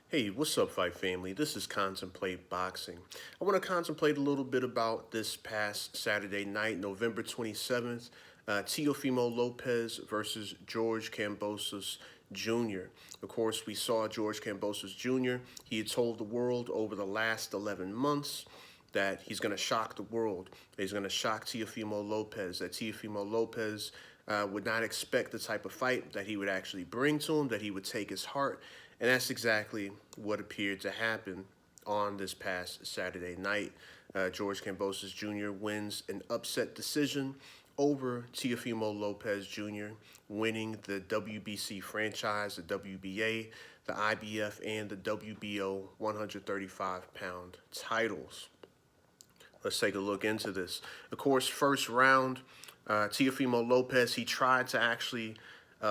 Hey, what's up, Fight Family? This is Contemplate Boxing. I want to contemplate a little bit about this past Saturday night, November 27th, Teofimo Lopez versus George Kambosos Jr. Of course, we saw George Kambosos Jr. He had told the world over the last 11 months that he's going to shock the world. He's going to shock Teofimo Lopez, that Teofimo Lopez would not expect the type of fight that he would actually bring to him, that he would take his heart. And that's exactly what appeared to happen on this past Saturday night. George Kambosos Jr. wins an upset decision over Teofimo Lopez Jr., winning the WBC franchise, the WBA, the IBF, and the WBO 135-pound titles. Let's take a look into this. Of course, first round, Teofimo Lopez, he tried to actually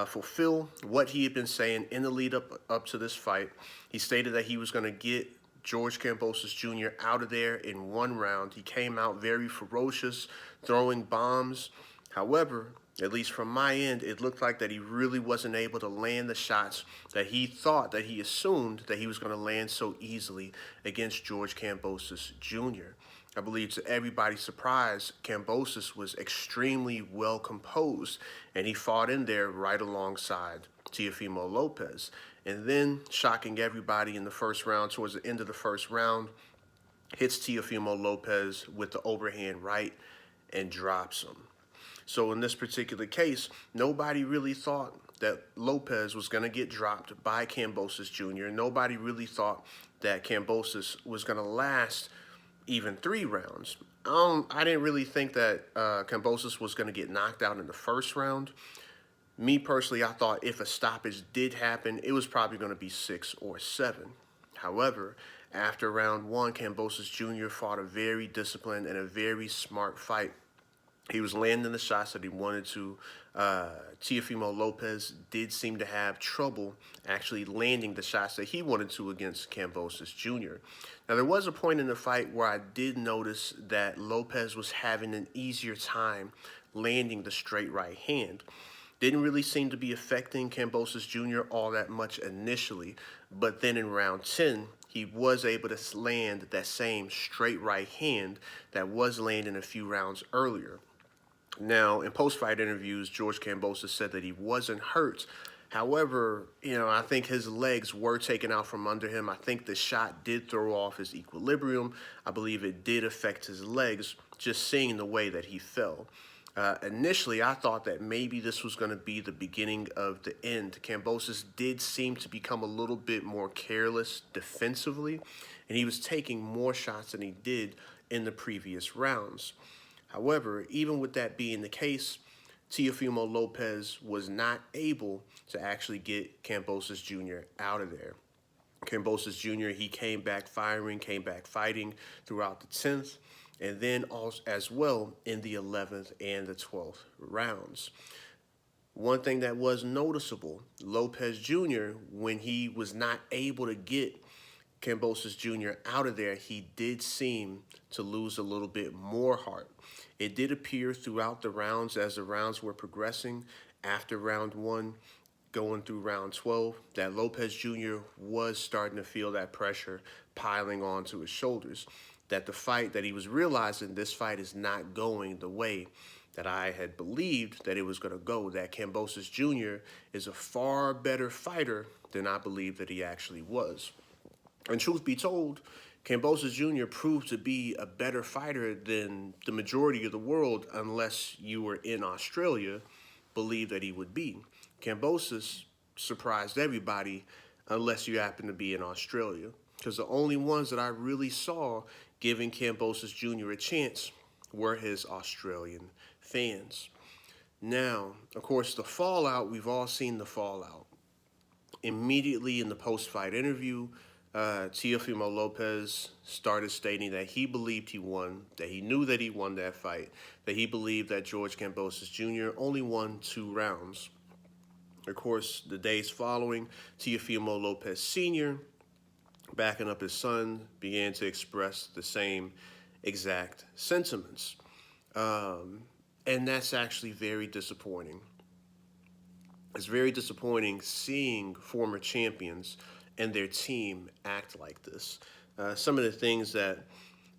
fulfill what he had been saying in the lead up to this fight. He stated that he was going to get George Kambosos Jr. out of there in one round. He came out very ferocious, throwing bombs. However, at least from my end, it looked like that he really wasn't able to land the shots that he thought, that he assumed that he was going to land so easily against George Kambosos Jr. I believe to everybody's surprise, Kambosos was extremely well composed, and he fought in there right alongside Teofimo Lopez. And then, shocking everybody in the first round, towards the end of the first round, hits Teofimo Lopez with the overhand right and drops him. So in this particular case, nobody really thought that Lopez was going to get dropped by Kambosos Jr. Nobody really thought that Kambosos was going to last even 3 rounds. I didn't really think that Kambosos was going to get knocked out in the first round. Me personally, I thought if a stoppage did happen, it was probably going to be 6 or 7. However, after round 1, Kambosos Jr. fought a very disciplined and a very smart fight. He was landing the shots that he wanted to. Teofimo Lopez did seem to have trouble actually landing the shots that he wanted to against Kambosos Jr. Now, there was a point in the fight where I did notice that Lopez was having an easier time landing the straight right hand. Didn't really seem to be affecting Kambosos Jr. all that much initially, but then in round 10, he was able to land that same straight right hand that was landing a few rounds earlier. Now, in post-fight interviews, George Kambosos said that he wasn't hurt. However, I think his legs were taken out from under him. I think the shot did throw off his equilibrium. I believe it did affect his legs, just seeing the way that he fell. Initially, I thought that maybe this was going to be the beginning of the end. Kambosos did seem to become a little bit more careless defensively, and he was taking more shots than he did in the previous rounds. However, even with that being the case, Teofimo Lopez was not able to actually get Kambosos Jr. out of there. Kambosos Jr., he came back firing, came back fighting throughout the 10th, and then also as well in the 11th and the 12th rounds. One thing that was noticeable, Lopez Jr., when he was not able to get Kambosos Jr. out of there, he did seem to lose a little bit more heart. It did appear throughout the rounds as the rounds were progressing after round 1, going through round 12, that Lopez Jr. was starting to feel that pressure piling onto his shoulders. That the fight, that he was realizing this fight is not going the way that I had believed that it was going to go, that Kambosos Jr. is a far better fighter than I believed that he actually was. And truth be told, Kambosos Jr. proved to be a better fighter than the majority of the world, unless you were in Australia, believed that he would be. Kambosos surprised everybody, unless you happen to be in Australia. Because the only ones that I really saw giving Kambosos Jr. a chance were his Australian fans. Now, of course, the fallout, we've all seen the fallout. Immediately in the post-fight interview, Teofimo Lopez started stating that he believed he won, that he knew that he won that fight, that he believed that George Kambosos Jr. only won 2 rounds. Of course, the days following, Teofimo Lopez Sr., backing up his son, began to express the same exact sentiments. And that's actually very disappointing. It's very disappointing seeing former champions and their team act like this. Some of the things that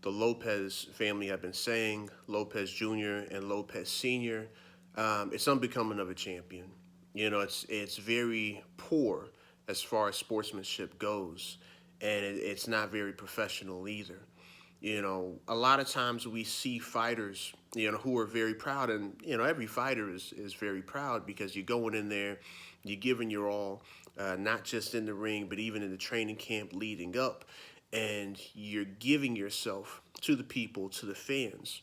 the Lopez family have been saying, Lopez Jr. and Lopez Sr., it's unbecoming of a champion. You know, it's very poor as far as sportsmanship goes, and it's not very professional either. You know, a lot of times we see fighters, you know, who are very proud, and you know, every fighter is very proud because you're going in there, you're giving your all, not just in the ring, but even in the training camp leading up, and you're giving yourself to the people, to the fans,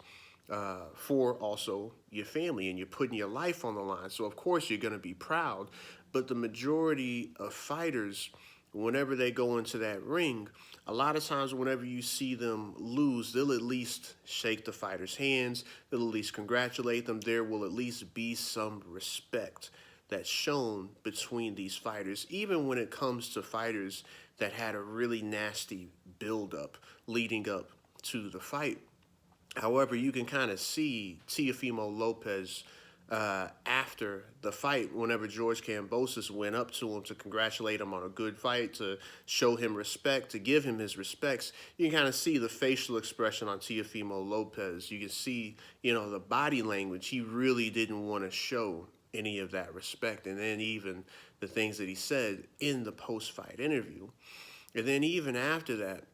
for also your family, and you're putting your life on the line. So of course you're going to be proud, but the majority of fighters, whenever they go into that ring, a lot of times whenever you see them lose, they'll at least shake the fighter's hands, they'll at least congratulate them. There will at least be some respect that's shown between these fighters, even when it comes to fighters that had a really nasty build-up leading up to the fight. However, you can kind of see Teofimo Lopez after the fight, whenever George Kambosos went up to him to congratulate him on a good fight, to show him respect, to give him his respects, you can kind of see the facial expression on Teofimo Lopez. You can see, you know, the body language. He really didn't want to show any of that respect. And then even the things that he said in the post-fight interview. And then even after that,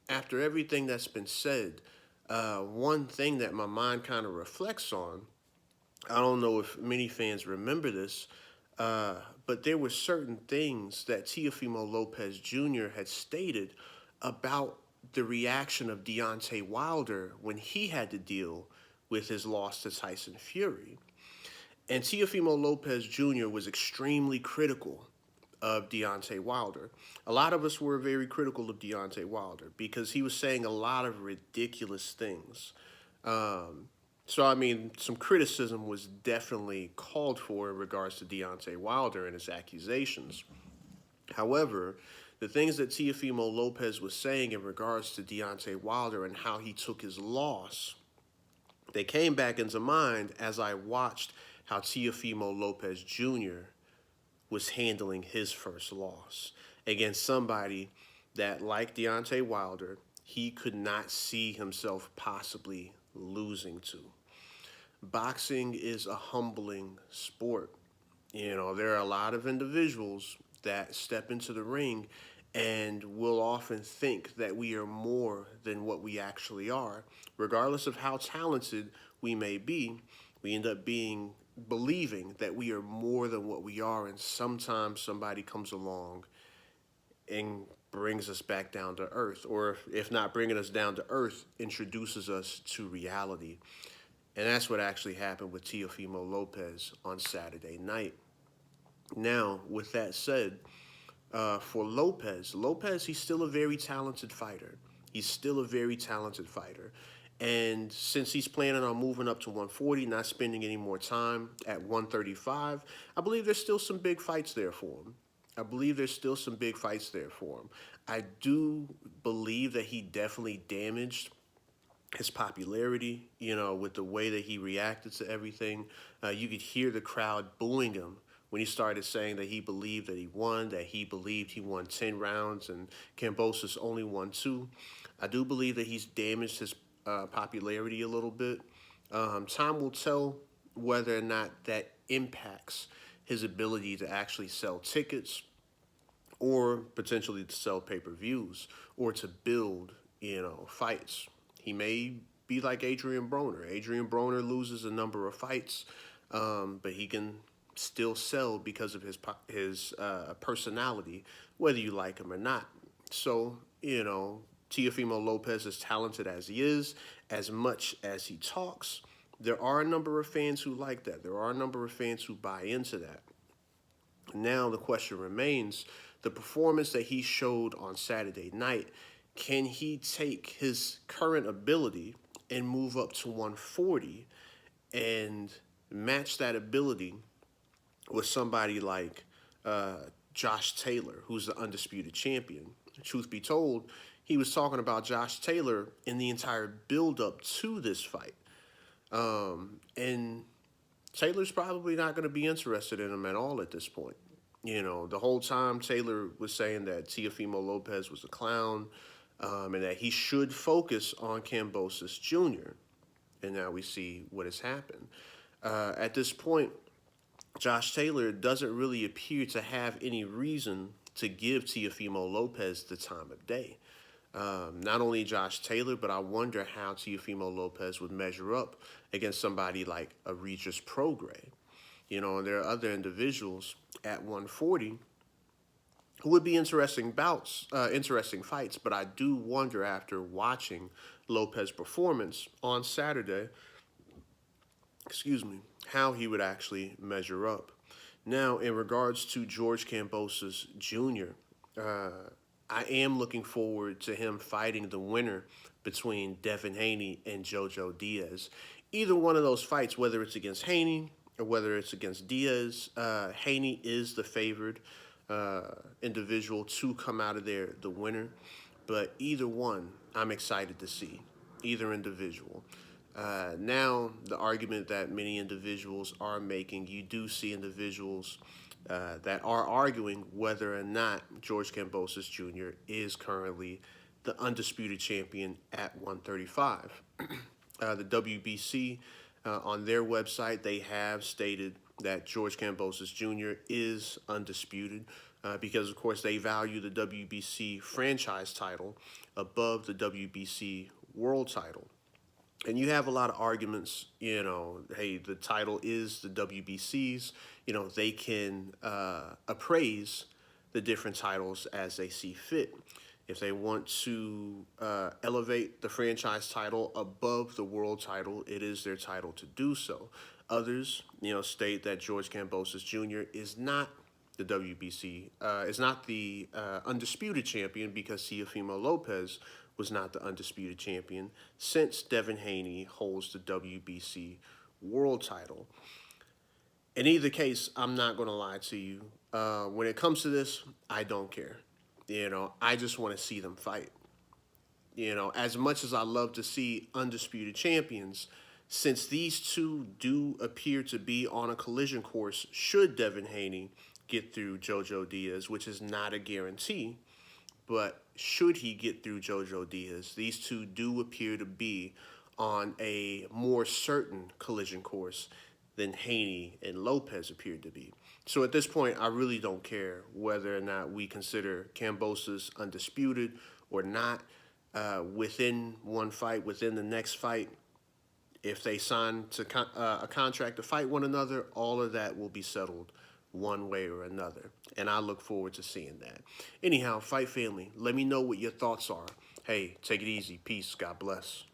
after everything that's been said, one thing that my mind kind of reflects on, I don't know if many fans remember this, but there were certain things that Teofimo Lopez Jr. had stated about the reaction of Deontay Wilder when he had to deal with his loss to Tyson Fury. And Teofimo Lopez Jr. was extremely critical of Deontay Wilder. A lot of us were very critical of Deontay Wilder because he was saying a lot of ridiculous things. So, I mean, some criticism was definitely called for in regards to Deontay Wilder and his accusations. However, the things that Teofimo Lopez was saying in regards to Deontay Wilder and how he took his loss, they came back into mind as I watched how Teofimo Lopez Jr. was handling his first loss against somebody that, like Deontay Wilder, he could not see himself possibly losing to. Boxing is a humbling sport. You know, there are a lot of individuals that step into the ring and will often think that we are more than what we actually are. Regardless of how talented we may be, we end up believing that we are more than what we are, and sometimes somebody comes along and brings us back down to earth, or if not bringing us down to earth, introduces us to reality. And that's what actually happened with Teofimo Lopez on Saturday night. Now, with that said, for Lopez, he's still a very talented fighter. He's still a very talented fighter. And since he's planning on moving up to 140, not spending any more time at 135, I believe there's still some big fights there for him. I believe there's still some big fights there for him. I do believe that he definitely damaged his popularity, you know, with the way that he reacted to everything. You could hear the crowd booing him when he started saying that he believed that he won, that he believed he won 10 rounds and Kambosos only won 2. I do believe that he's damaged his popularity a little bit. Time will tell whether or not that impacts his ability to actually sell tickets or potentially to sell pay-per-views or to build, you know, fights. He may be like Adrian Broner. Adrian Broner loses a number of fights, but he can still sell because of his personality, whether you like him or not. So, you know, Teofimo Lopez, as talented as he is, as much as he talks, there are a number of fans who like that. There are a number of fans who buy into that. Now the question remains, the performance that he showed on Saturday night, can he take his current ability and move up to 140 and match that ability with somebody like Josh Taylor, who's the undisputed champion? Truth be told, he was talking about Josh Taylor in the entire build-up to this fight. And Taylor's probably not going to be interested in him at all at this point. The whole time Taylor was saying that Teofimo Lopez was a clown, and that he should focus on Kambosos Jr. And now we see what has happened. At this point, Josh Taylor doesn't really appear to have any reason to give Teofimo Lopez the time of day. Not only Josh Taylor, but I wonder how Teofimo Lopez would measure up against somebody like a Regis Prograis. And there are other individuals at 140 who would be interesting fights. But I do wonder, after watching Lopez's performance on Saturday, how he would actually measure up. Now, in regards to George Kambosos Jr., I am looking forward to him fighting the winner between Devin Haney and Jojo Diaz. Either one of those fights, whether it's against Haney or whether it's against Diaz, Haney is the favored individual to come out of there the winner. But either one, I'm excited to see, either individual. Now, the argument that many individuals are making, you do see individuals that are arguing whether or not George Kambosos Jr. is currently the undisputed champion at 135. The WBC, on their website, they have stated that George Kambosos Jr. is undisputed because, of course, they value the WBC franchise title above the WBC world title. And you have a lot of arguments, hey, the title is the WBC's. They can appraise the different titles as they see fit. If they want to elevate the franchise title above the world title, it is their title to do so. Others, state that George Kambosos Jr. is not the WBC, is not the undisputed champion because Teofimo Lopez was not the undisputed champion since Devin Haney holds the WBC world title. In either case, I'm not going to lie to you. When it comes to this, I don't care. I just want to see them fight. As much as I love to see undisputed champions, since these two do appear to be on a collision course, should Devin Haney get through Jojo Diaz, which is not a guarantee, but should he get through Jojo Diaz, these two do appear to be on a more certain collision course than Haney and Lopez appeared to be. So at this point, I really don't care whether or not we consider Kambosos undisputed or not. Within one fight, within the next fight, if they sign to a contract to fight one another, all of that will be settled one way or another. And I look forward to seeing that. Anyhow, Fight Family, let me know what your thoughts are. Hey, take it easy. Peace. God bless.